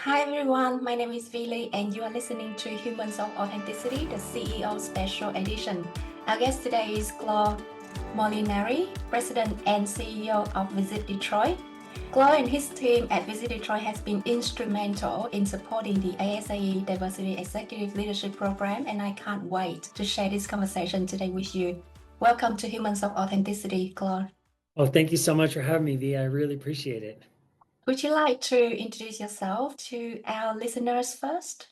Hi everyone, my name is Vili and you are listening to Humans of Authenticity, the CEO Special Edition. Our guest today is Claude Molinari, President and CEO of Visit Detroit. Claude and his team at Visit Detroit has been instrumental in supporting the ASAE Diversity Executive Leadership Program, and I can't wait to share this conversation today with you. Welcome to Humans of Authenticity, Claude. Oh, thank you so much for having me, V. I really appreciate it. Would you like to introduce yourself to our listeners first?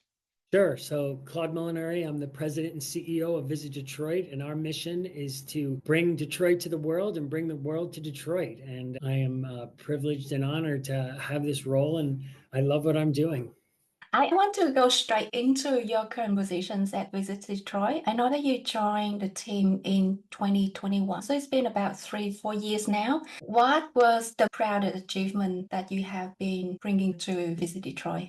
Sure. So, Claude Molinari, I'm the president and CEO of Visit Detroit, and our mission is to bring Detroit to the world and bring the world to Detroit. And I am privileged and honored to have this role, and I love what I'm doing. I want to go straight into your current positions at Visit Detroit. I know that you joined the team in 2021, so it's been about 3-4 years now. What was the proudest achievement that you have been bringing to Visit Detroit?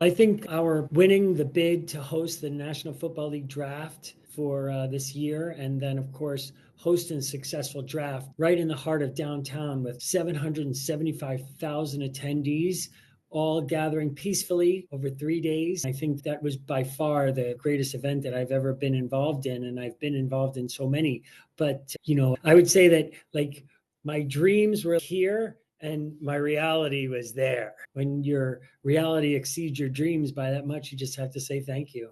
I think our winning the bid to host the National Football League draft for this year, and then, of course, hosting a successful draft right in the heart of downtown with 775,000 attendees, all gathering peacefully over 3 days. I think that was by far the greatest event that I've ever been involved in, and I've been involved in so many. But, I would say that my dreams were here and my reality was there. When your reality exceeds your dreams by that much, you just have to say thank you.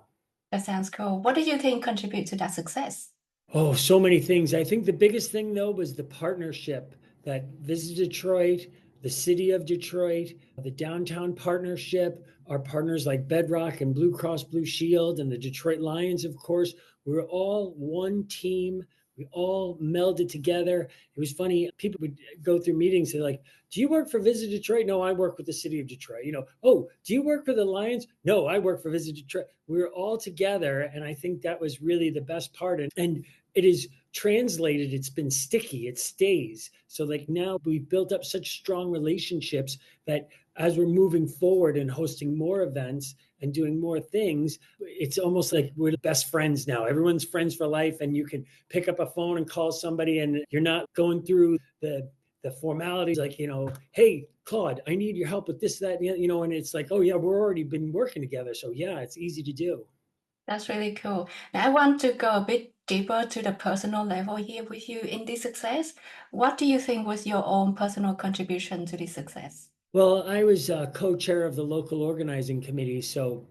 That sounds cool. What do you think contribute to that success? Oh, so many things. I think the biggest thing, though, was the partnership that Visit Detroit, the city of Detroit, the downtown partnership, our partners like Bedrock and Blue Cross Blue Shield and the Detroit Lions, of course. We're all one team. We all melded together. It was funny. People would go through meetings. They're like, do you work for Visit Detroit? No, I work with the city of Detroit. Oh, do you work for the Lions? No, I work for Visit Detroit. We were all together. And I think that was really the best part. And it is translated. It's been sticky. It stays. So now we've built up such strong relationships that as we're moving forward and hosting more events and doing more things, it's almost like we're best friends now. Everyone's friends for life, and you can pick up a phone and call somebody, and you're not going through the formalities like, hey, Claude, I need your help with this, that, and it's like, oh yeah, we're already been working together. So yeah, it's easy to do. That's really cool. Now, I want to go a bit deeper to the personal level here with you in this success. What do you think was your own personal contribution to this success? Well, I was co-chair of the local organizing committee, so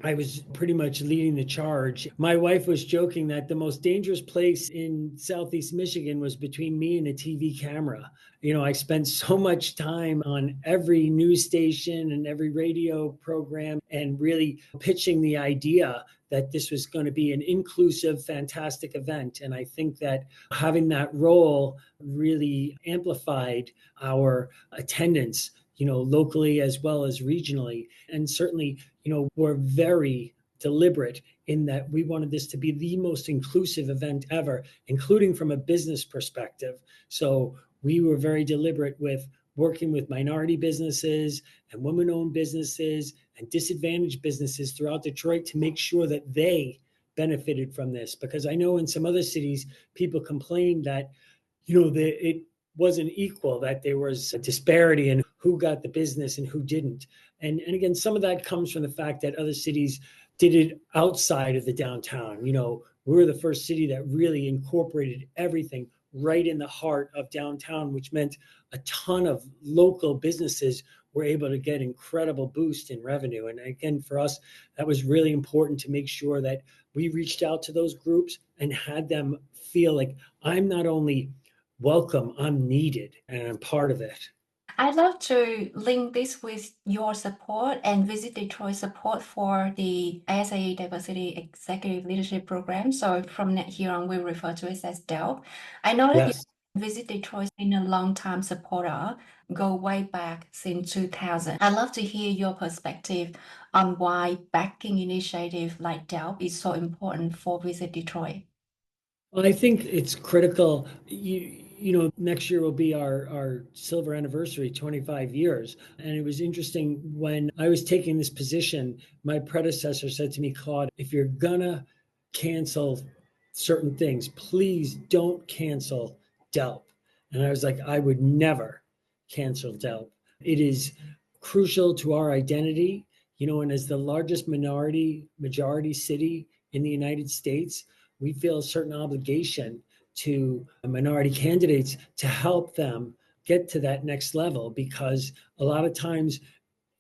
I was pretty much leading the charge. My wife was joking that the most dangerous place in Southeast Michigan was between me and a TV camera. I spent so much time on every news station and every radio program and really pitching the idea that this was going to be an inclusive, fantastic event. And I think that having that role really amplified our attendance, locally as well as regionally. And certainly, we're very deliberate in that we wanted this to be the most inclusive event ever, including from a business perspective. So we were very deliberate with working with minority businesses and women-owned businesses and disadvantaged businesses throughout Detroit to make sure that they benefited from this. Because I know in some other cities, people complained that, it wasn't equal, that there was a disparity in who got the business and who didn't. And again, some of that comes from the fact that other cities did it outside of the downtown. We're the first city that really incorporated everything right in the heart of downtown, which meant a ton of local businesses were able to get incredible boost in revenue. And again, for us, that was really important to make sure that we reached out to those groups and had them feel like I'm not only welcome, I'm needed and I'm part of it. I'd love to link this with your support and Visit Detroit support for the ASAE Diversity Executive Leadership Program. So from here on, we refer to it as DELP. I know that Yes. Visit Detroit's been a long-time supporter, go way back since 2000. I'd love to hear your perspective on why backing initiative like DELP is so important for Visit Detroit. Well, I think it's critical. Next year will be our silver anniversary, 25 years. And it was interesting when I was taking this position, my predecessor said to me, Claude, if you're gonna cancel certain things, please don't cancel DELP. And I was like, I would never cancel DELP. It is crucial to our identity. And as the largest majority city in the United States, we feel a certain obligation to minority candidates to help them get to that next level, because a lot of times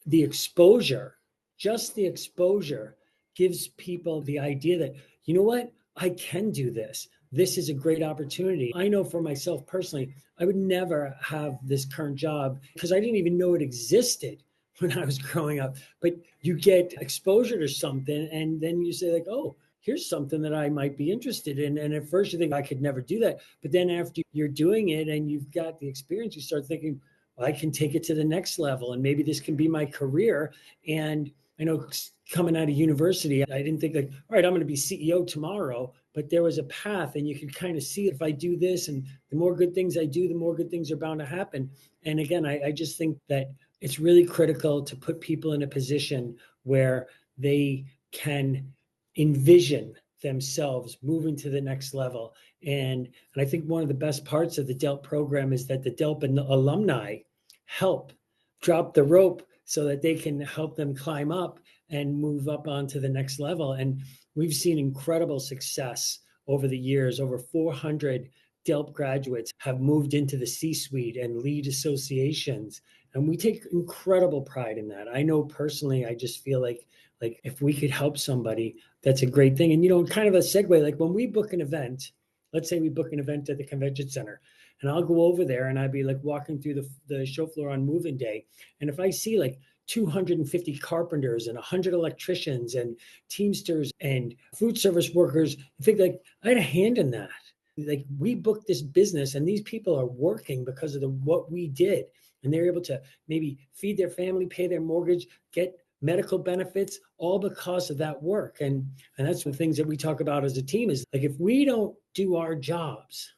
the exposure, just the exposure, gives people the idea that, you know what, I can do this. This is a great opportunity. I know for myself personally, I would never have this current job because I didn't even know it existed when I was growing up. But you get exposure to something, and then you say, like, oh, here's something that I might be interested in. And at first you think I could never do that. But then after you're doing it and you've got the experience, you start thinking, I can take it to the next level, and maybe this can be my career. And I know coming out of university, I didn't think like, all right, I'm going to be CEO tomorrow, but there was a path, and you could kind of see if I do this, and the more good things I do, the more good things are bound to happen. And again, I just think that it's really critical to put people in a position where they can envision themselves moving to the next level. And I think one of the best parts of the DELP program is that the DELP alumni help drop the rope so that they can help them climb up and move up onto the next level. And we've seen incredible success over the years. Over 400 DELP graduates have moved into the C-suite and lead associations. And we take incredible pride in that. I know personally, I just feel like if we could help somebody, that's a great thing. And kind of a segue, like when we book an event, let's say we book an event at the convention center, and I'll go over there and I'd be like walking through the show floor on moving day. And if I see like 250 carpenters and 100 electricians and teamsters and food service workers, I think like I had a hand in that. Like we booked this business, and these people are working because of what we did. And they're able to maybe feed their family, pay their mortgage, get medical benefits, all because of that work. And that's the things that we talk about as a team is like, if we don't do our jobs,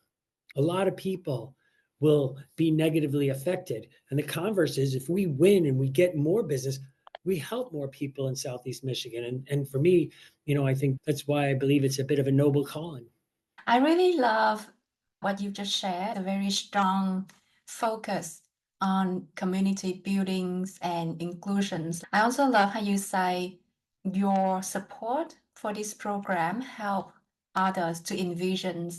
a lot of people will be negatively affected. And the converse is, if we win and we get more business, we help more people in Southeast Michigan. And for me, I think that's why I believe it's a bit of a noble calling. I really love what you just shared, a very strong focus on community buildings and inclusions. I also love how you say your support for this program help others to envision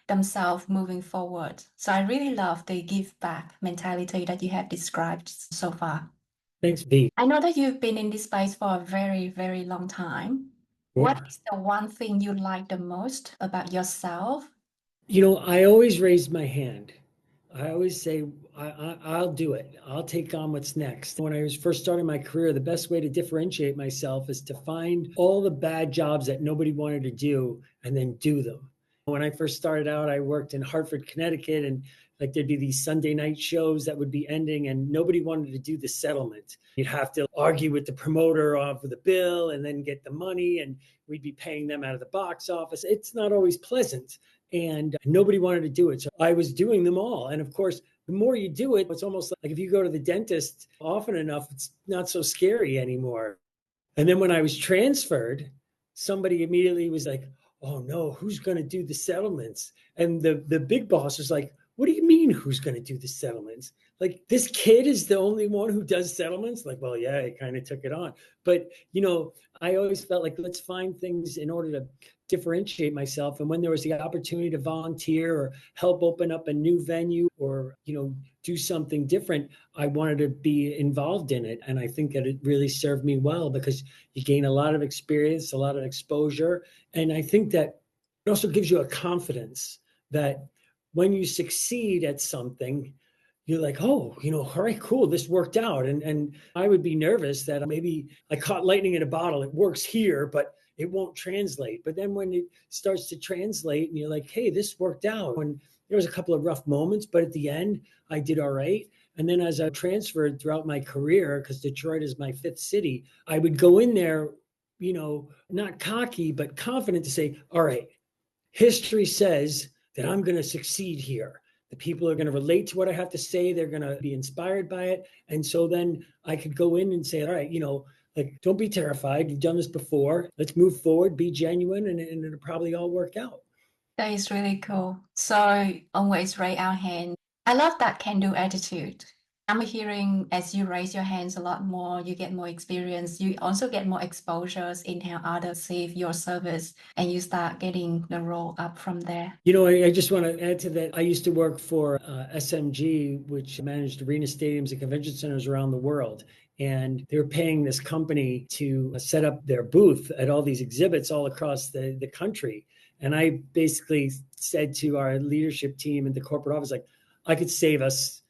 themselves moving forward. So I really love the give back mentality that you have described so far. Thanks, V. I know that you've been in this space for a very, very long time. What is the one thing you like the most about yourself? I always raise my hand. I always say, I'll do it. I'll take on what's next. When I was first starting my career, the best way to differentiate myself is to find all the bad jobs that nobody wanted to do and then do them. When I first started out, I worked in Hartford, Connecticut, and like there'd be these Sunday night shows that would be ending, and nobody wanted to do the settlement. You'd have to argue with the promoter over the bill and then get the money, and we'd be paying them out of the box office. It's not always pleasant, and nobody wanted to do it. So I was doing them all. And of course, the more you do it, it's almost like if you go to the dentist often enough, it's not so scary anymore. And then when I was transferred, somebody immediately was like, oh no, who's going to do the settlements? And the big boss was like, what do you mean who's going to do the settlements? Like, this kid is the only one who does settlements? Like, well, yeah, I kind of took it on. But, I always felt like, let's find things in order to differentiate myself. And when there was the opportunity to volunteer or help open up a new venue or, do something different, I wanted to be involved in it. And I think that it really served me well because you gain a lot of experience, a lot of exposure. And I think that it also gives you a confidence that when you succeed at something, you're like, oh, all right, cool, this worked out. And I would be nervous that maybe I caught lightning in a bottle. It works here, but it won't translate. But then when it starts to translate and you're like, hey, this worked out. And there was a couple of rough moments, but at the end, I did all right. And then as I transferred throughout my career, because Detroit is my fifth city, I would go in there, not cocky, but confident to say, all right, history says that I'm going to succeed here. The people are going to relate to what I have to say. They're going to be inspired by it. And so then I could go in and say, all right, like, don't be terrified. You've done this before. Let's move forward, be genuine, and it'll probably all work out. That is really cool. So always raise our hand. I love that can-do attitude. I'm hearing as you raise your hands a lot more, you get more experience. You also get more exposures in how others see your service, and you start getting the role up from there. I just want to add to that. I used to work for SMG, which managed arena stadiums and convention centers around the world. And they were paying this company to set up their booth at all these exhibits all across the country. And I basically said to our leadership team in the corporate office, like, I could save us,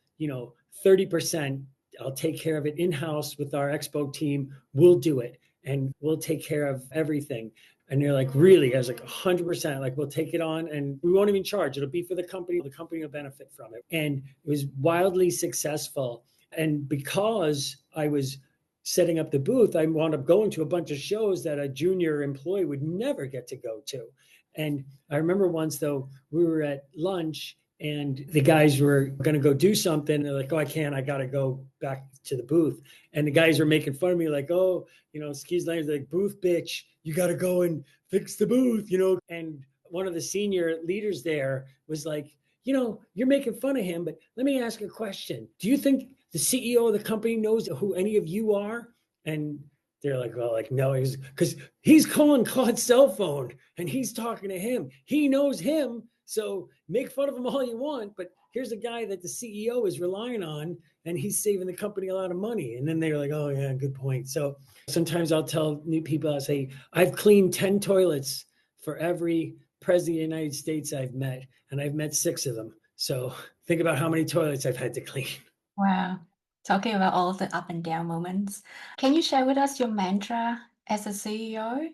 30%. I'll take care of it in-house with our expo team. We'll do it. And we'll take care of everything. And they're like, really? I was like, 100%. Like, we'll take it on and we won't even charge. It'll be for the company. The company will benefit from it. And it was wildly successful. And because I was setting up the booth, I wound up going to a bunch of shows that a junior employee would never get to go to. And I remember once, though, we were at lunch and the guys were going to go do something. They're like, oh, I can't. I got to go back to the booth. And the guys were making fun of me like, oh, excuse me, like, booth bitch, you got to go and fix the booth, And one of the senior leaders there was like, you're making fun of him, but let me ask a question. Do you think the CEO of the company knows who any of you are? And they're like, well, like, no, because he's calling Claude's cell phone and he's talking to him. He knows him. So make fun of him all you want, but here's a guy that the CEO is relying on and he's saving the company a lot of money. And then they're like, oh yeah, good point. So sometimes I'll tell new people, I'll say, I've cleaned 10 toilets for every president of the United States I've met, and I've met 6 of them. So think about how many toilets I've had to clean. Wow. Talking about all the up and down moments. Can you share with us your mantra as a CEO?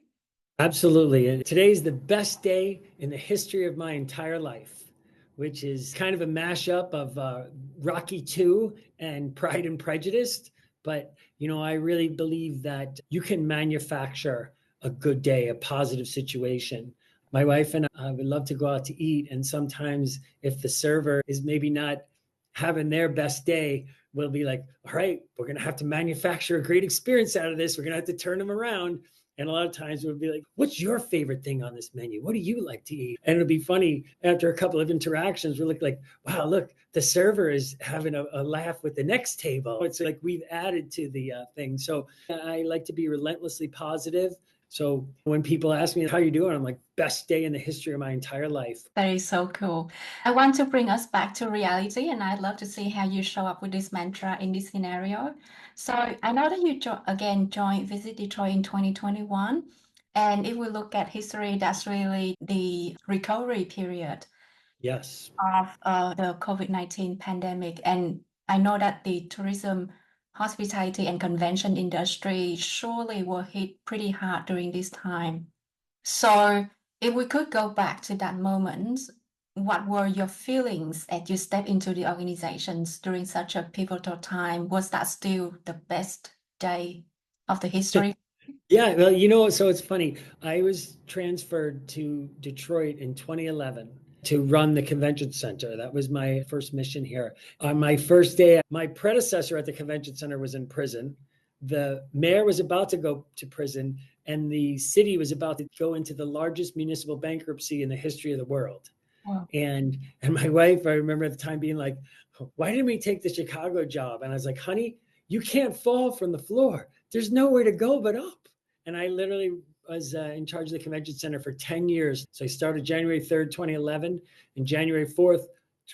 Absolutely. And today's the best day in the history of my entire life, which is kind of a mashup of Rocky II and Pride and Prejudice. But, I really believe that you can manufacture a good day, a positive situation. My wife and I would love to go out to eat. And sometimes if the server is maybe not having their best day, we'll be like, all right, we're going to have to manufacture a great experience out of this. We're going to have to turn them around. And a lot of times we'll be like, what's your favorite thing on this menu? What do you like to eat? And it'll be funny after a couple of interactions, we'll look like, wow, look, the server is having a laugh with the next table. It's like we've added to the thing. So I like to be relentlessly positive. So when people ask me how you doing, I'm like, best day in the history of my entire life. That is so cool. I want to bring us back to reality, and I'd love to see how you show up with this mantra in this scenario. So I know that you joined Visit Detroit in 2021, and if we look at history, that's really the recovery period Yes. of the COVID-19 pandemic. And I know that the tourism, hospitality, and convention industry surely were hit pretty hard during this time. So if we could go back to that moment, what were your feelings as you stepped into the organizations during such a pivotal time? Was that still the best day of the history? Yeah, well, so it's funny. I was transferred to Detroit in 2011 to run the convention center. That was my first mission here. On my first day, my predecessor at the convention center was in prison. The mayor was about to go to prison, and the city was about to go into the largest municipal bankruptcy in the history of the world. Wow. And my wife, I remember at the time being like, why didn't we take the Chicago job? And I was like, honey, you can't fall from the floor. There's nowhere to go but up. And I literally was in charge of the convention center for 10 years. So I started January 3rd, 2011, and January 4th,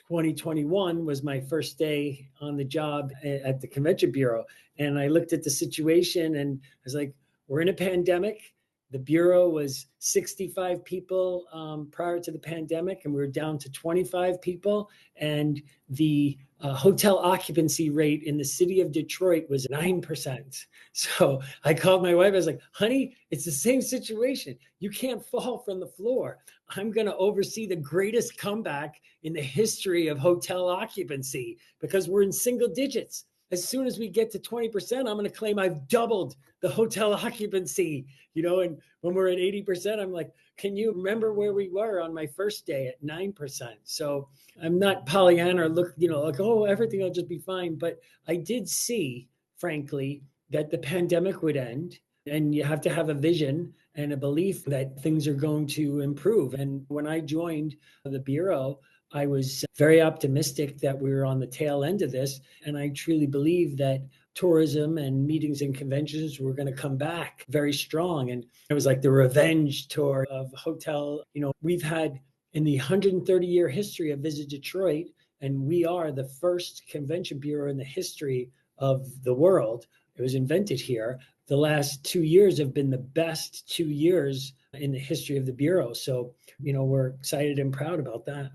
2021 was my first day on the job at the Convention Bureau. And I looked at the situation and I was like, we're in a pandemic. The Bureau was 65 people prior to the pandemic, and we were down to 25 people. And the hotel occupancy rate in the city of Detroit was 9%. So I called my wife. I was like, honey, it's the same situation. You can't fall from the floor. I'm going to oversee the greatest comeback in the history of hotel occupancy because we're in single digits. As soon as we get to 20%, I'm going to claim I've doubled the hotel occupancy, and when we're at 80%, I'm like, can you remember where we were on my first day at 9%? So I'm not Pollyanna or like, oh, everything will just be fine. But I did see, frankly, that the pandemic would end, and you have to have a vision and a belief that things are going to improve. And when I joined the Bureau, I was very optimistic that we were on the tail end of this. And I truly believe that tourism and meetings and conventions were going to come back very strong. And it was like the revenge tour of hotel. We've had in the 130-year history of Visit Detroit, and we are the first convention bureau in the history of the world. It was invented here. The last 2 years have been the best 2 years in the history of the bureau. So, we're excited and proud about that.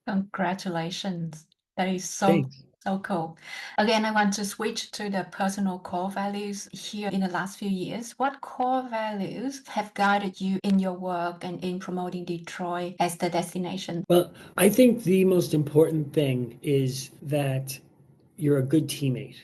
Congratulations. That is Thanks. so cool. Again, I want to switch to the personal core values here in the last few years. What core values have guided you in your work and in promoting Detroit as the destination? Well, I think the most important thing is that you're a good teammate.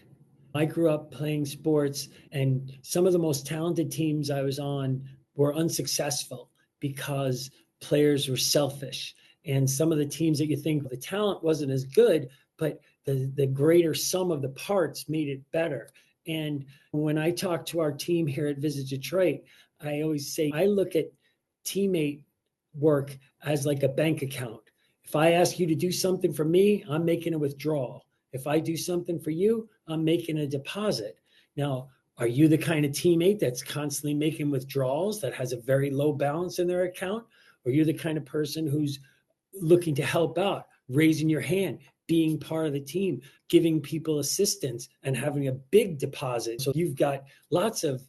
I grew up playing sports, and some of the most talented teams I was on were unsuccessful because players were selfish. And some of the teams that you think the talent wasn't as good, but the greater sum of the parts made it better. And when I talk to our team here at Visit Detroit, I always say I look at teammate work as like a bank account. If I ask you to do something for me, I'm making a withdrawal. If I do something for you, I'm making a deposit. Now, are you the kind of teammate that's constantly making withdrawals, that has a very low balance in their account? Or you're the kind of person who's looking to help out, raising your hand, being part of the team, giving people assistance, and having a big deposit? So you've got lots of,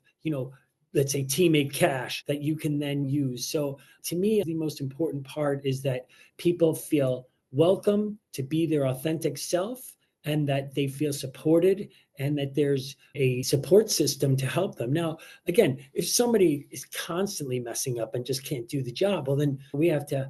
let's say teammate cash that you can then use. So to me, the most important part is that people feel welcome to be their authentic self, and that they feel supported, and that there's a support system to help them. Now, again, if somebody is constantly messing up and just can't do the job, well, then we have to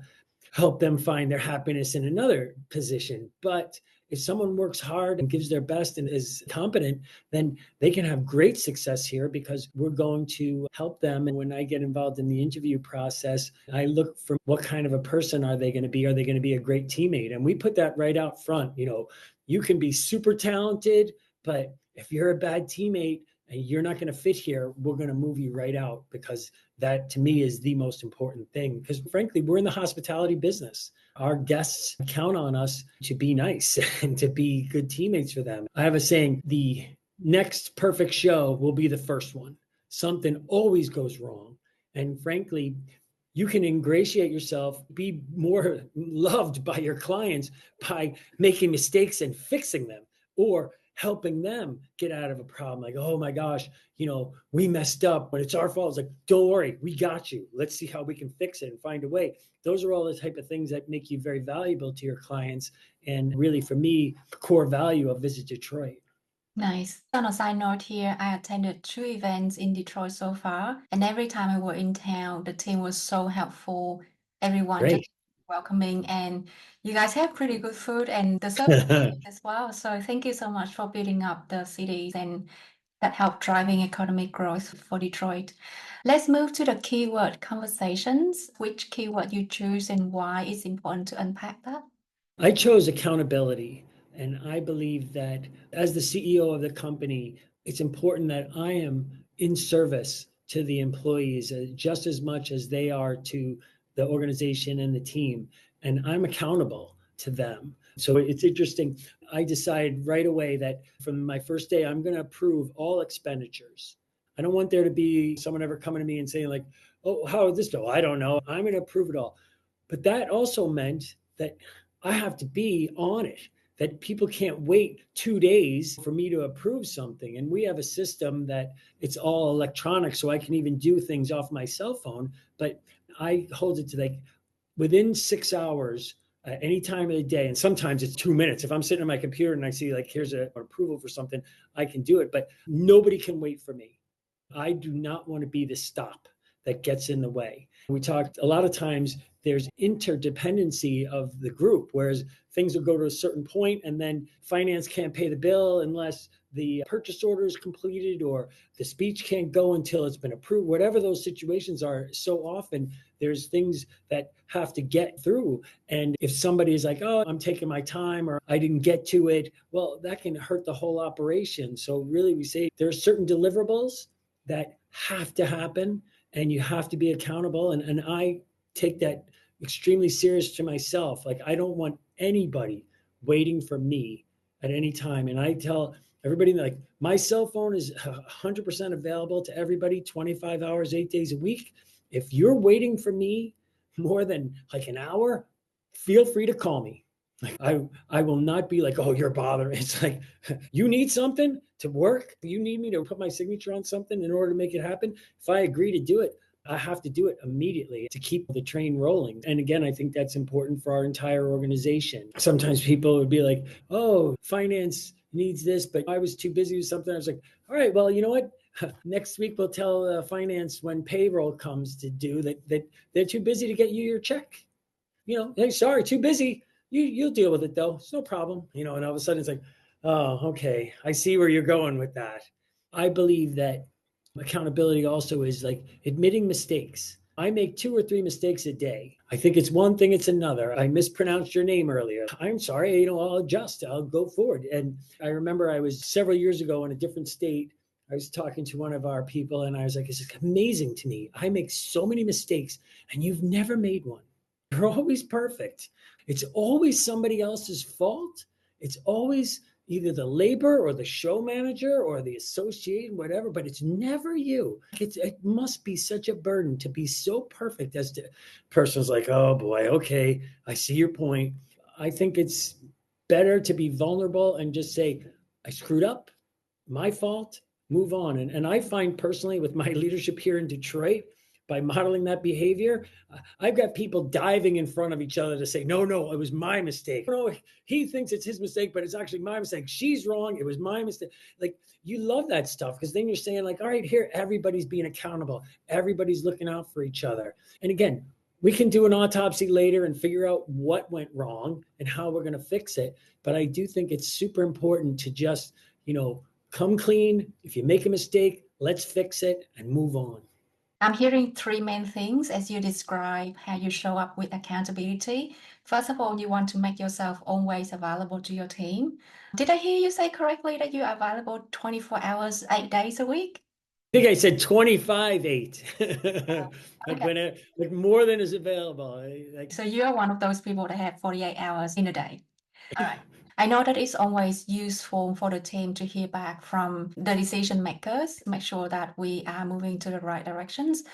help them find their happiness in another position. But if someone works hard and gives their best and is competent, then they can have great success here, because we're going to help them. And when I get involved in the interview process, I look for what kind of a person are they going to be? Are they going to be a great teammate? And we put that right out front. You can be super talented, but if you're a bad teammate and you're not going to fit here, we're going to move you right out, because that to me is the most important thing. Because frankly, we're in the hospitality business. Our guests count on us to be nice and to be good teammates for them. I have a saying, the next perfect show will be the first one. Something always goes wrong. And frankly, you can ingratiate yourself, be more loved by your clients by making mistakes and fixing them, or helping them get out of a problem. Like, oh my gosh, we messed up, but it's our fault. It's like, don't worry, we got you. Let's see how we can fix it and find a way. Those are all the type of things that make you very valuable to your clients. And really, for me, core value of Visit Detroit. Nice. On a side note here, I attended 2 events in Detroit so far, and every time I were in town, the team was so helpful. Everyone just Great. welcoming, and you guys have pretty good food and the service as well. So thank you so much for building up the cities and that help driving economic growth for Detroit. Let's move to the keyword conversations. Which keyword you choose and why it's important to unpack that? I chose accountability. And I believe that as the CEO of the company, it's important that I am in service to the employees just as much as they are to the organization and the team. And I'm accountable to them. So it's interesting. I decided right away that from my first day, I'm going to approve all expenditures. I don't want there to be someone ever coming to me and saying, like, oh, how did this go? I don't know. I'm going to approve it all. But that also meant that I have to be on it, that people can't wait 2 days for me to approve something. And we have a system that it's all electronic, so I can even do things off my cell phone. But I hold it to like within 6 hours, any time of the day. And sometimes it's 2 minutes. If I'm sitting on my computer and I see like, here's an approval for something, I can do it. But nobody can wait for me. I do not want to be the stop that gets in the way. We talked a lot of times, there's interdependency of the group, whereas things will go to a certain point and then finance can't pay the bill unless the purchase order is completed, or the speech can't go until it's been approved. Whatever those situations are, so often there's things that have to get through. And if somebody is like, oh, I'm taking my time, or I didn't get to it, well, that can hurt the whole operation. So really, we say there are certain deliverables that have to happen, and you have to be accountable. And I take that extremely serious to myself. Like, I don't want anybody waiting for me at any time. And I tell everybody, like, my cell phone is 100% available to everybody, 25 hours, 8 days a week. If you're waiting for me more than like an hour, feel free to call me. Like, I will not be like, oh, you're bothering. It's like, you need something to work. You need me to put my signature on something in order to make it happen. If I agree to do it, I have to do it immediately to keep the train rolling. And again, I think that's important for our entire organization. Sometimes people would be like, oh, finance needs this, but I was too busy with something. I was like, all right, well, you know what? Next week we'll tell finance when payroll comes to due that they're too busy to get you your check. Hey, sorry, too busy. You'll deal with it though. It's no problem. And all of a sudden it's like, oh, okay, I see where you're going with that. I believe that accountability also is like admitting mistakes. I make 2 or 3 mistakes a day. I think it's one thing, it's another. I mispronounced your name earlier. I'm sorry, I'll adjust, I'll go forward. And I remember I was several years ago in a different state. I was talking to one of our people and I was like, it's amazing to me. I make so many mistakes and you've never made one. You're always perfect. It's always somebody else's fault. It's always either the labor or the show manager or the associate, whatever, but it's never you. It must be such a burden to be so perfect as to person's like, oh boy, okay, I see your point. I think it's better to be vulnerable and just say, I screwed up, my fault, move on. And I find personally with my leadership here in Detroit, by modeling that behavior, I've got people diving in front of each other to say, no, it was my mistake. No, he thinks it's his mistake, but it's actually my mistake. She's wrong. It was my mistake. Like, you love that stuff because then you're saying like, all right, here, everybody's being accountable. Everybody's looking out for each other. And again, we can do an autopsy later and figure out what went wrong and how we're going to fix it. But I do think it's super important to just, come clean. If you make a mistake, let's fix it and move on. I'm hearing 3 main things as you describe how you show up with accountability. First of all, you want to make yourself always available to your team. Did I hear you say correctly that you are available 24 hours, 8 days a week? I think I said 25/8. Okay. Like more than is available. So you're one of those people that have 48 hours in a day. All right. I know that it's always useful for the team to hear back from the decision makers, make sure that we are moving to the right directions.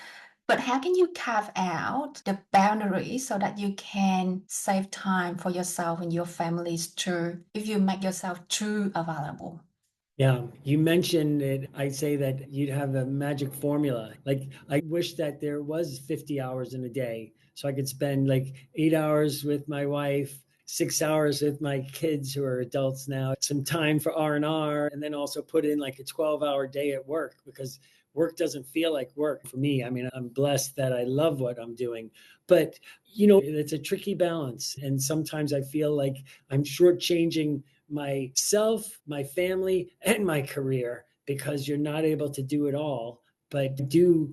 But how can you carve out the boundaries so that you can save time for yourself and your families too, if you make yourself too available? Yeah, you mentioned it. I say that you'd have a magic formula. Like, I wish that there was 50 hours in a day so I could spend like 8 hours with my wife, 6 hours with my kids who are adults now, some time for R&R, and then also put in like a 12-hour day at work because work doesn't feel like work for me. I mean, I'm blessed that I love what I'm doing, but it's a tricky balance. And sometimes I feel like I'm shortchanging myself, my family, and my career because you're not able to do it all. But do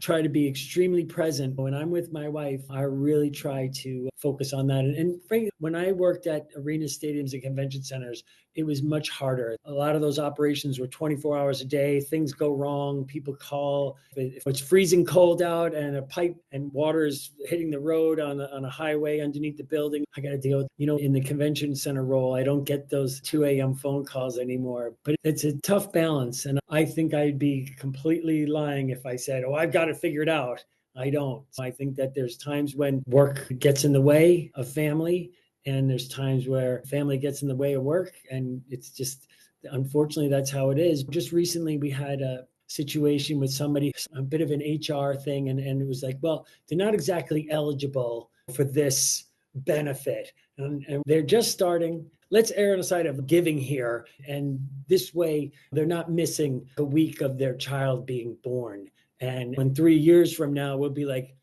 try to be extremely present. When I'm with my wife, I really try to focus on that. And frankly, when I worked at arenas, stadiums, and convention centers, it was much harder. A lot of those operations were 24 hours a day. Things go wrong. People call. If it's freezing cold out and a pipe and water is hitting the road on a highway underneath the building, I got to deal with, in the convention center role, I don't get those 2 a.m. phone calls anymore. But it's a tough balance. And I think I'd be completely lying if I said, oh, I've got it figured out. I don't. I think that there's times when work gets in the way of family, and there's times where family gets in the way of work. And it's just, unfortunately, that's how it is. Just recently, we had a situation with somebody, a bit of an HR thing. And it was like, well, they're not exactly eligible for this benefit. And they're just starting. Let's err on the side of giving here. And this way, they're not missing a week of their child being born. And when 3 years from now, we'll be like,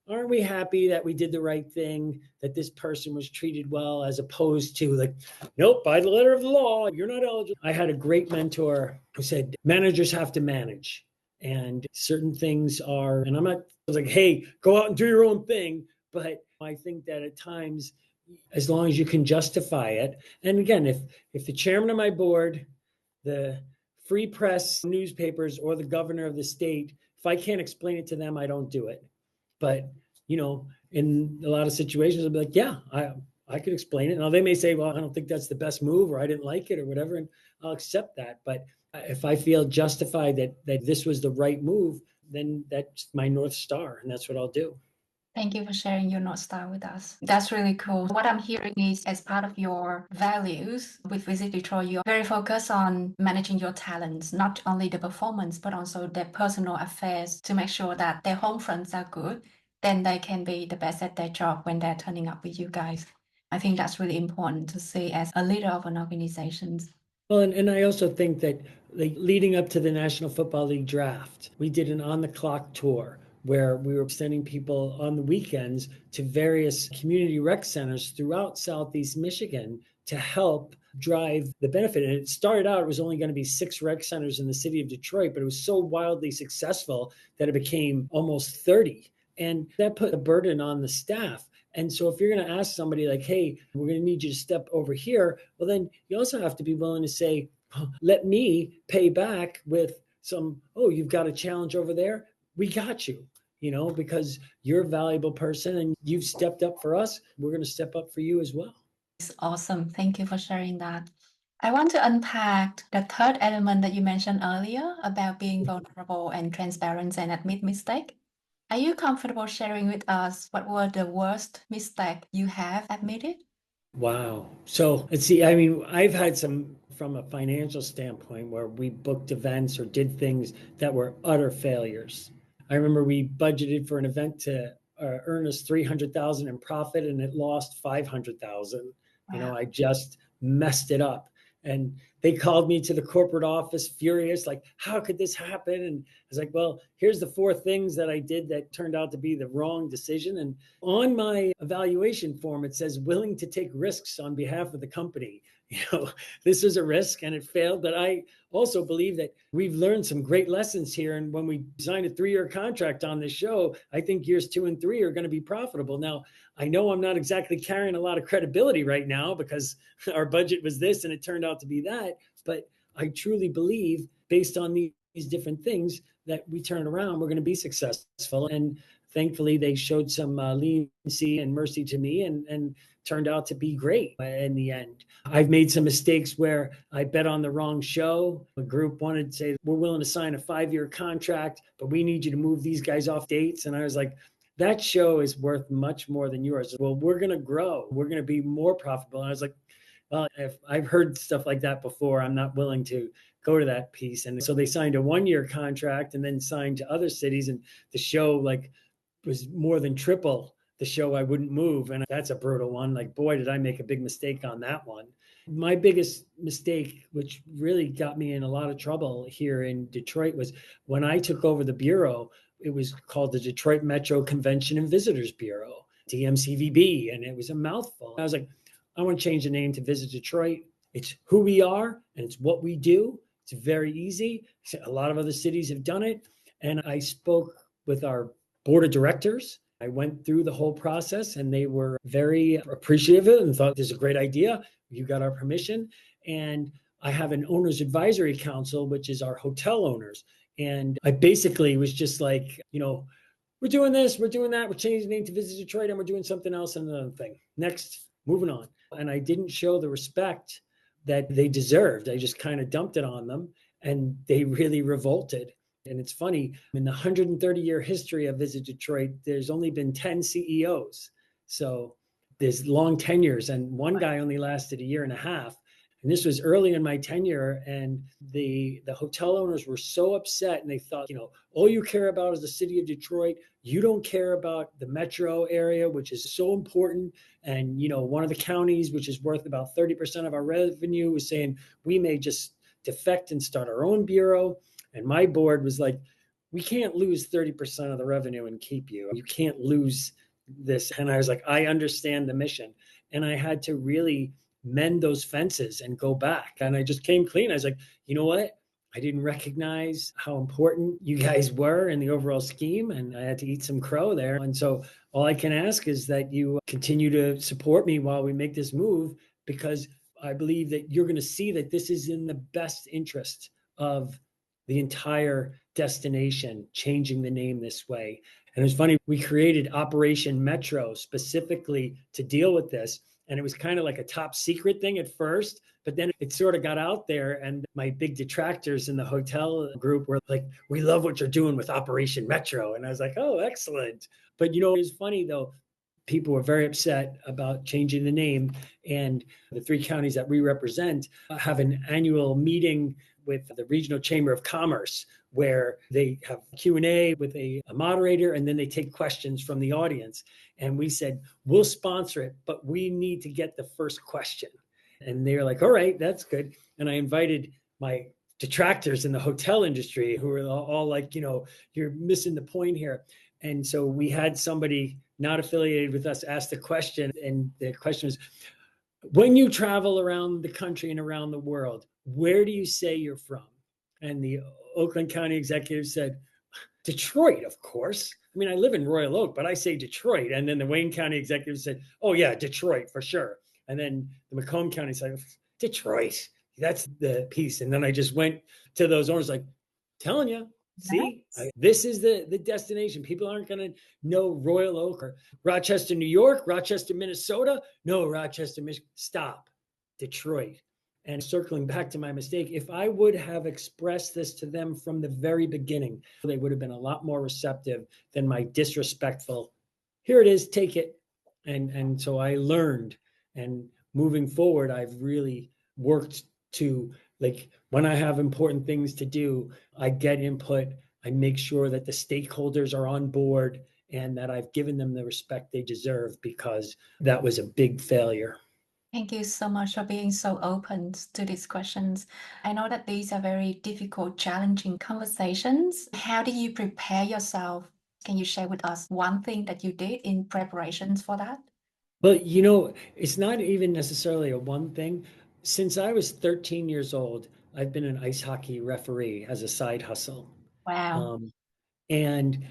aren't we happy that we did the right thing, that this person was treated well, as opposed to like, nope, by the letter of the law, you're not eligible. I had a great mentor who said, managers have to manage. And certain things are, and I was like, hey, go out and do your own thing. But I think that at times, as long as you can justify it. And again, if the chairman of my board, the free press newspapers, or the governor of the state, if I can't explain it to them, I don't do it. But in a lot of situations, I'll be like, yeah, I could explain it. Now they may say, well, I don't think that's the best move, or I didn't like it or whatever. And I'll accept that. But if I feel justified that this was the right move, then that's my North Star, and that's what I'll do. Thank you for sharing your North Star with us. That's really cool. What I'm hearing is, as part of your values with Visit Detroit, you're very focused on managing your talents, not only the performance, but also their personal affairs to make sure that their home fronts are good. Then they can be the best at their job when they're turning up with you guys. I think that's really important to see as a leader of an organization. Well, and I also think that leading up to the National Football League draft, we did an on-the-clock tour where we were sending people on the weekends to various community rec centers throughout Southeast Michigan to help drive the benefit. And it started out, it was only going to be 6 rec centers in the city of Detroit, but it was so wildly successful that it became almost 30. And that put a burden on the staff. And so if you're going to ask somebody like, hey, we're going to need you to step over here, well, then you also have to be willing to say, let me pay back with some, oh, you've got a challenge over there. We got you, because you're a valuable person and you've stepped up for us. We're going to step up for you as well. It's awesome. Thank you for sharing that. I want to unpack the third element that you mentioned earlier about being vulnerable and transparent and admit mistake. Are you comfortable sharing with us what were the worst mistake you have admitted? Wow. So let's see. I mean, I've had some from a financial standpoint where we booked events or did things that were utter failures. I remember we budgeted for an event to earn us 300,000 in profit, and it lost 500,000. Wow. I just messed it up. And they called me to the corporate office furious, like, how could this happen? And I was like, well, here's the 4 things that I did that turned out to be the wrong decision. And on my evaluation form, it says willing to take risks on behalf of the company. This is a risk and it failed. But I also believe that we've learned some great lessons here. And when we signed a 3-year contract on this show, I think years 2 and 3 are going to be profitable. Now, I know I'm not exactly carrying a lot of credibility right now because our budget was this and it turned out to be that. But I truly believe, based on these different things, that we turn around, we're going to be successful. And thankfully, they showed some leniency and mercy to me and turned out to be great in the end. I've made some mistakes where I bet on the wrong show. A group wanted to say, we're willing to sign a 5-year contract, but we need you to move these guys off dates. And I was like, that show is worth much more than yours. Well, we're going to grow. We're going to be more profitable. And I was like, well, if I've heard stuff like that before, I'm not willing to go to that piece. And so they signed a 1-year contract and then signed to other cities. And the show was more than triple the show I wouldn't move. And that's a brutal one. Like, boy, did I make a big mistake on that one. My biggest mistake, which really got me in a lot of trouble here in Detroit, was when I took over the bureau. It was called the Detroit Metro Convention and Visitors Bureau, DMCVB, and it was a mouthful. I was like, I want to change the name to Visit Detroit. It's who we are and it's what we do. It's very easy. A lot of other cities have done it. And I spoke with our board of directors. I went through the whole process and they were very appreciative of it and thought this is a great idea. You got our permission. And I have an owners advisory council, which is our hotel owners. And I basically was just like, we're doing this, we're doing that, we're changing the name to Visit Detroit, and we're doing something else and another thing. Next, moving on. And I didn't show the respect that they deserved. I just kind of dumped it on them and they really revolted. And it's funny, in the 130-year history of Visit Detroit, there's only been 10 CEOs. So there's long tenures, and one guy only lasted 1.5 years. And this was early in my tenure, and the hotel owners were so upset, and they thought, all you care about is the city of Detroit. You don't care about the metro area, which is so important. And, one of the counties, which is worth about 30% of our revenue, was saying we may just defect and start our own bureau. And my board was like, we can't lose 30% of the revenue and keep you. You can't lose this. And I was like, I understand the mission. And I had to really mend those fences and go back. And I just came clean. I was like, you know what? I didn't recognize how important you guys were in the overall scheme. And I had to eat some crow there. And so all I can ask is that you continue to support me while we make this move, because I believe that you're going to see that this is in the best interest of the entire destination, changing the name this way. And it was funny, we created Operation Metro specifically to deal with this. And it was kind of like a top secret thing at first, but then it sort of got out there. And my big detractors in the hotel group were like, we love what you're doing with Operation Metro. And I was like, oh, excellent. But it was funny though. People were very upset about changing the name. And the 3 counties that we represent have an annual meeting with the Regional Chamber of Commerce where they have Q&A with a moderator, and then they take questions from the audience. And we said, we'll sponsor it, but we need to get the first question. And they're like, all right, that's good. And I invited my detractors in the hotel industry who were all like, you're missing the point here. And so we had somebody not affiliated with us ask the question. And the question was, when you travel around the country and around the world, where do you say you're from? And the Oakland County executive said, Detroit, of course. I mean, I live in Royal Oak, but I say Detroit. And then the Wayne County executive said, oh yeah, Detroit for sure. And then the Macomb County said, Detroit, that's the piece. And then I just went to those owners like, telling you, see, this is the destination. People aren't going to know Royal Oak or Rochester, New York, Rochester, Minnesota. No, Rochester, Michigan. Stop. Detroit. And circling back to my mistake, if I would have expressed this to them from the very beginning, they would have been a lot more receptive than my disrespectful, here it is, take it. And so I learned. And moving forward, I've really worked to, like, when I have important things to do, I get input. I make sure that the stakeholders are on board and that I've given them the respect they deserve, because that was a big failure. Thank you so much for being so open to these questions. I know that these are very difficult, challenging conversations. How do you prepare yourself? Can you share with us one thing that you did in preparations for that? Well, it's not even necessarily a one thing. Since I was 13 years old, I've been an ice hockey referee as a side hustle. Wow. And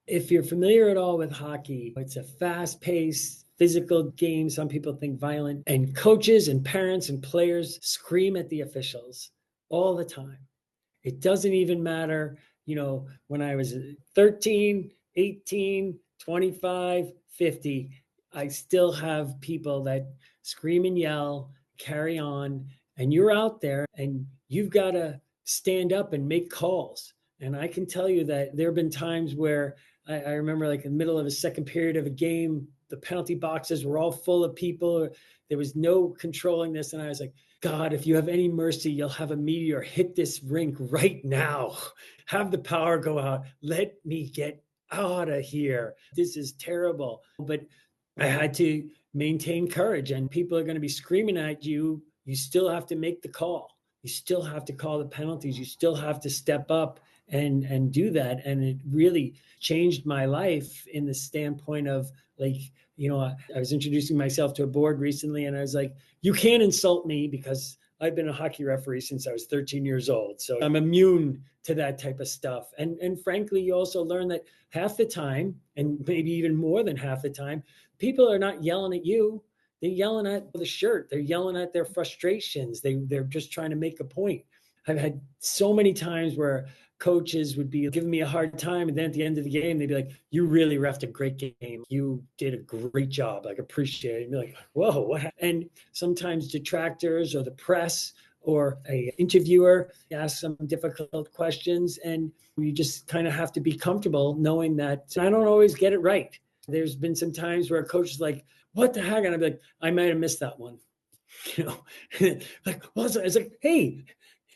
if you're familiar at all with hockey, it's a fast-paced, physical game. Some people think violent. And coaches and parents and players scream at the officials all the time. It doesn't even matter, when I was 13, 18, 25, 50, I still have people that scream and yell, carry on, and you're out there and you've got to stand up and make calls. And I can tell you that there have been times where I remember, like, in the middle of a second period of a game, the penalty boxes were all full of people. There was no controlling this. And I was like, God, if you have any mercy, you'll have a meteor hit this rink right now. Have the power go out. Let me get out of here. This is terrible. But I had to maintain courage, and people are going to be screaming at you. You still have to make the call. You still have to call the penalties. You still have to step up and do that. And it really changed my life in the standpoint of, like, I was introducing myself to a board recently, and I was like, you can't insult me because I've been a hockey referee since I was 13 years old. So I'm immune to that type of stuff. And frankly, you also learn that half the time, and maybe even more than half the time, people are not yelling at you. They're yelling at the shirt. They're yelling at their frustrations. They're just trying to make a point. I've had so many times where coaches would be giving me a hard time, and then at the end of the game, they'd be like, you really reffed a great game. You did a great job. Like, appreciate it. And be like, whoa, what happened? And sometimes detractors or the press or a interviewer ask some difficult questions, and you just kind of have to be comfortable knowing that I don't always get it right. There's been some times where a coach is like, what the heck? And I'd be like, I might have missed that one. Like, well, it's like, hey,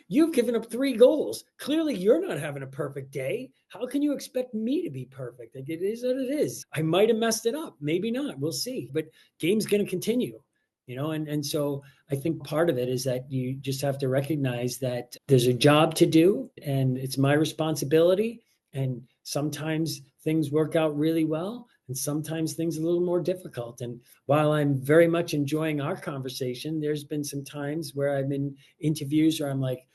you've given up 3 goals. Clearly, you're not having a perfect day. How can you expect me to be perfect? Like, it is what it is. I might have messed it up. Maybe not. We'll see. But game's going to continue, and so I think part of it is that you just have to recognize that there's a job to do, and it's my responsibility. And sometimes things work out really well, and sometimes things are a little more difficult. And while I'm very much enjoying our conversation, there's been some times where I've been interviews where I'm like,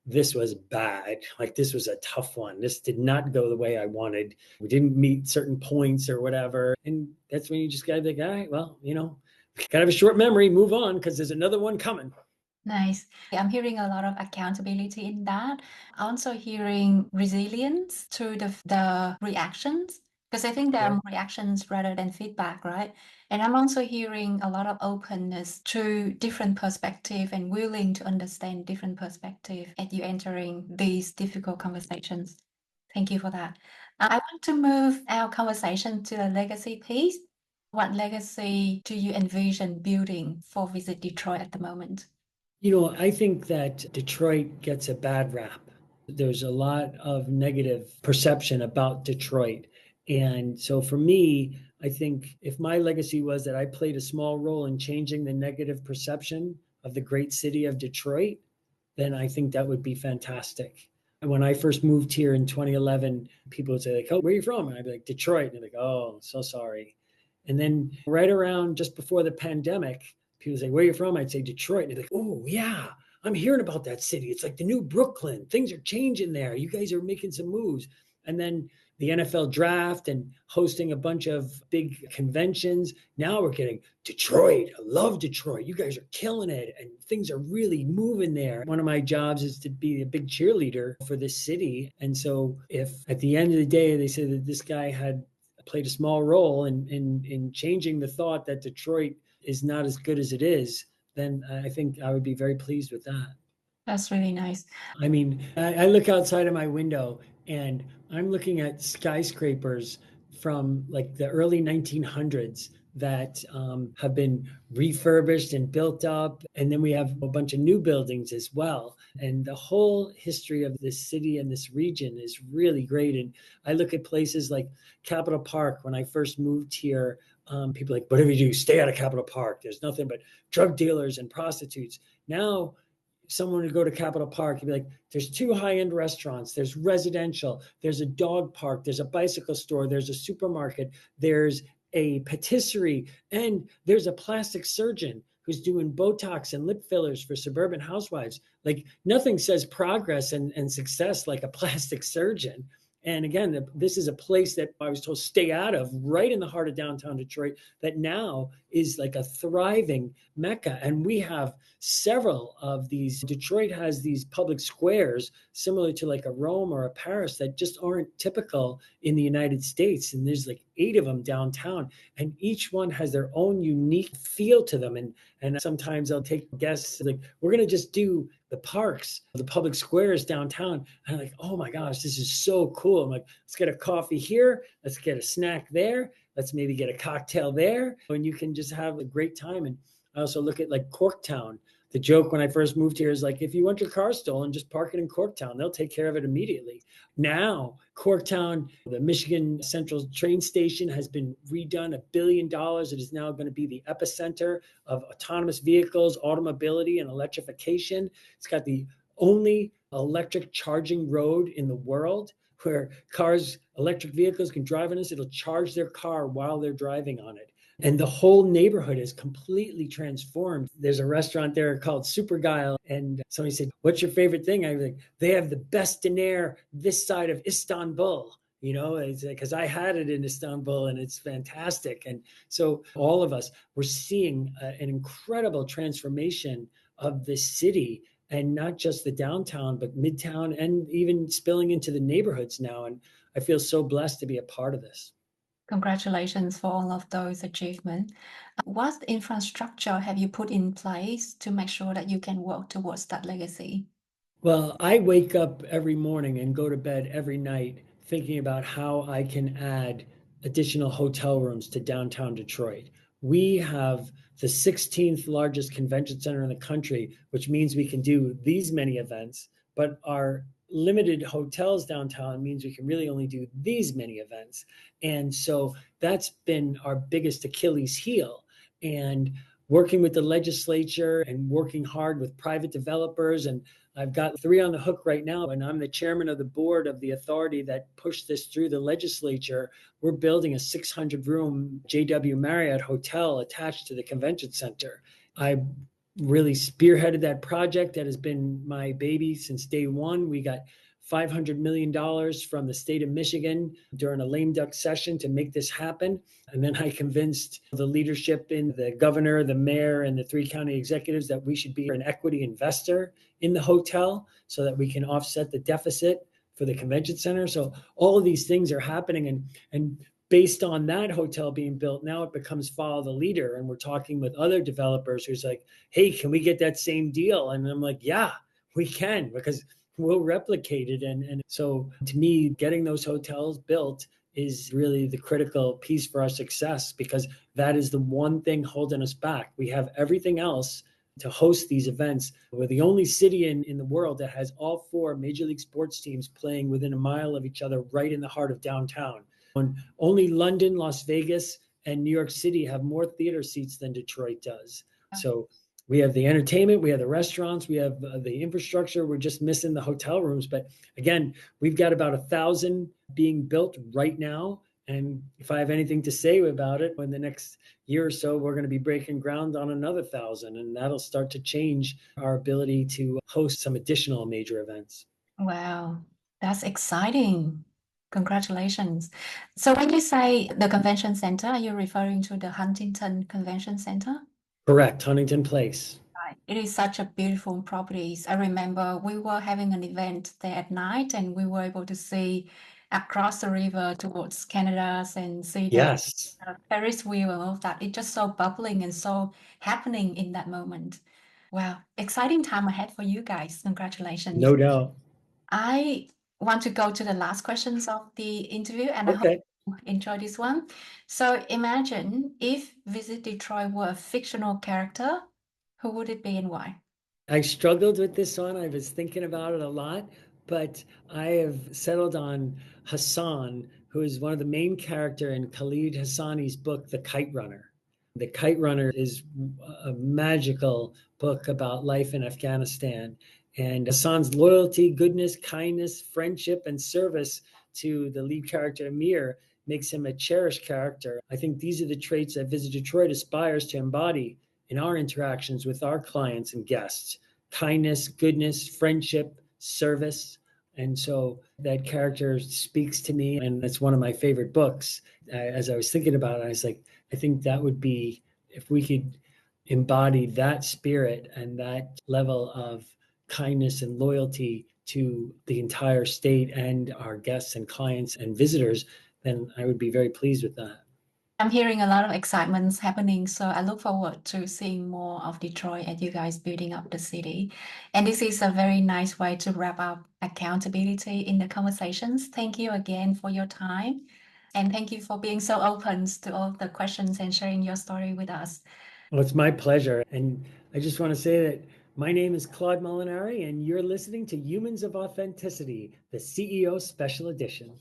this was bad. Like, this was a tough one. This did not go the way I wanted. We didn't meet certain points or whatever. And that's when you just got to be like, all right, well, got to have a short memory, move on, because there's another one coming. Nice. I'm hearing a lot of accountability in that. Also hearing resilience to the reactions, because I think there are Yeah. more reactions rather than feedback, right? And I'm also hearing a lot of openness to different perspective and willing to understand different perspective as you entering these difficult conversations. Thank you for that. I want to move our conversation to the legacy piece. What legacy do you envision building for Visit Detroit at the moment? I think that Detroit gets a bad rap. There's a lot of negative perception about Detroit. And so for me, I think if my legacy was that I played a small role in changing the negative perception of the great city of Detroit, then I think that would be fantastic. And when I first moved here in 2011, people would say, like, oh, where are you from? And I'd be like, Detroit. And they're like, oh, so sorry. And then right around just before the pandemic, people say, where are you from? I'd say Detroit. And they're like, oh, yeah, I'm hearing about that city. It's like the new Brooklyn. Things are changing there. You guys are making some moves. And then the NFL draft and hosting a bunch of big conventions. Now we're getting Detroit. I love Detroit. You guys are killing it. And things are really moving there. One of my jobs is to be a big cheerleader for this city. And so if at the end of the day, they say that this guy had played a small role in changing the thought that Detroit is not as good as it is, then I think I would be very pleased with that. That's really nice. I mean, I look outside of my window and I'm looking at skyscrapers from like the early 1900s that have been refurbished and built up. And then we have a bunch of new buildings as well. And the whole history of this city and this region is really great. And I look at places like Capitol Park. When I first moved here, people are like, whatever you do, stay out of Capitol Park. There's nothing but drug dealers and prostitutes. Now, someone would go to Capitol Park, you'd be like, there's 2 high-end restaurants, there's residential, there's a dog park, there's a bicycle store, there's a supermarket, there's a patisserie, and there's a plastic surgeon who's doing Botox and lip fillers for suburban housewives. Like nothing says progress and success like a plastic surgeon. And again, this is a place that I was told stay out of, right in the heart of downtown Detroit, that now is like a thriving mecca. And we have several of these. Detroit has these public squares similar to like a Rome or a Paris that just aren't typical in the United States. And there's like 8 of them downtown, and each one has their own unique feel to them. And sometimes I'll take guests like, we're going to just do the parks, the public squares downtown. And I'm like, oh my gosh, this is so cool. I'm like, let's get a coffee here. Let's get a snack there. Let's maybe get a cocktail there. And you can just have a great time. And I also look at like Corktown. The joke when I first moved here is like, if you want your car stolen, just park it in Corktown. They'll take care of it immediately. Now, Corktown, the Michigan Central train station has been redone $1 billion. It is now going to be the epicenter of autonomous vehicles, automobility, and electrification. It's got the only electric charging road in the world where electric vehicles can drive on this. It'll charge their car while they're driving on it. And the whole neighborhood is completely transformed. There's a restaurant there called Super Guile. And somebody said, what's your favorite thing? I was like, they have the best dinner this side of Istanbul. It's because I had it in Istanbul and it's fantastic. And so all of us, we're seeing an incredible transformation of this city, and not just the downtown, but midtown and even spilling into the neighborhoods now. And I feel so blessed to be a part of this. Congratulations for all of those achievements. What infrastructure have you put in place to make sure that you can work towards that legacy? Well, I wake up every morning and go to bed every night thinking about how I can add additional hotel rooms to downtown Detroit. We have the 16th largest convention center in the country, which means we can do these many events, but our limited hotels downtown means we can really only do these many events. And so that's been our biggest Achilles heel. And working with the legislature and working hard with private developers, and I've got 3 on the hook right now, and I'm the chairman of the board of the authority that pushed this through the legislature. We're building a 600-room JW Marriott hotel attached to the convention center. I really spearheaded that project. That has been my baby since day one. We got $500 million from the state of Michigan during a lame duck session to make this happen. And then I convinced the leadership in the governor, the mayor, and the 3 county executives that we should be an equity investor in the hotel so that we can offset the deficit for the convention center. So all of these things are happening. And based on that hotel being built, now it becomes follow the leader. And we're talking with other developers who's like, hey, can we get that same deal? And I'm like, yeah, we can, because we'll replicate it. And so to me, getting those hotels built is really the critical piece for our success, because that is the one thing holding us back. We have everything else to host these events. We're the only city in the world that has all 4 major league sports teams playing within a mile of each other right in the heart of downtown. And only London, Las Vegas, and New York City have more theater seats than Detroit does. So we have the entertainment, we have the restaurants, we have the infrastructure. We're just missing the hotel rooms. But again, we've got about 1,000 being built right now. And if I have anything to say about it, in the next year or so, we're going to be breaking ground on another 1,000. And that'll start to change our ability to host some additional major events. Wow, that's exciting. Congratulations. So when you say the convention center, are you referring to the Huntington Convention Center? Correct, Huntington Place. Right. It is such a beautiful property. I remember we were having an event there at night and we were able to see across the river towards Canada and see the Yes, Ferris wheel and all of that. It's just so bubbling and so happening in that moment. Wow, exciting time ahead for you guys. Congratulations. no doubt. I want to go to the last questions of the interview, and I hope Okay. you enjoy this one. So imagine if Visit Detroit were a fictional character, who would it be and why? I struggled with this one. I was thinking about it a lot, but I have settled on Hassan, who is one of the main character in Khalid Hassani's book, The Kite Runner. The Kite Runner is a magical book about life in Afghanistan. And Hassan's loyalty, goodness, kindness, friendship, and service to the lead character, Amir, makes him a cherished character. I think these are the traits that Visit Detroit aspires to embody in our interactions with our clients and guests: kindness, goodness, friendship, service. And so that character speaks to me, and it's one of my favorite books. As I was thinking about it, I was like, I think that would be, if we could embody that spirit and that level of kindness and loyalty to the entire state and our guests and clients and visitors, then I would be very pleased with that. I'm hearing a lot of excitements happening, so I look forward to seeing more of Detroit and you guys building up the city. And this is a very nice way to wrap up accountability in the conversations. Thank you again for your time. And thank you for being so open to all the questions and sharing your story with us. Well, it's my pleasure. And I just want to say that my name is Claude Molinari, and you're listening to Humans of Authenticity, the CEO Special Edition.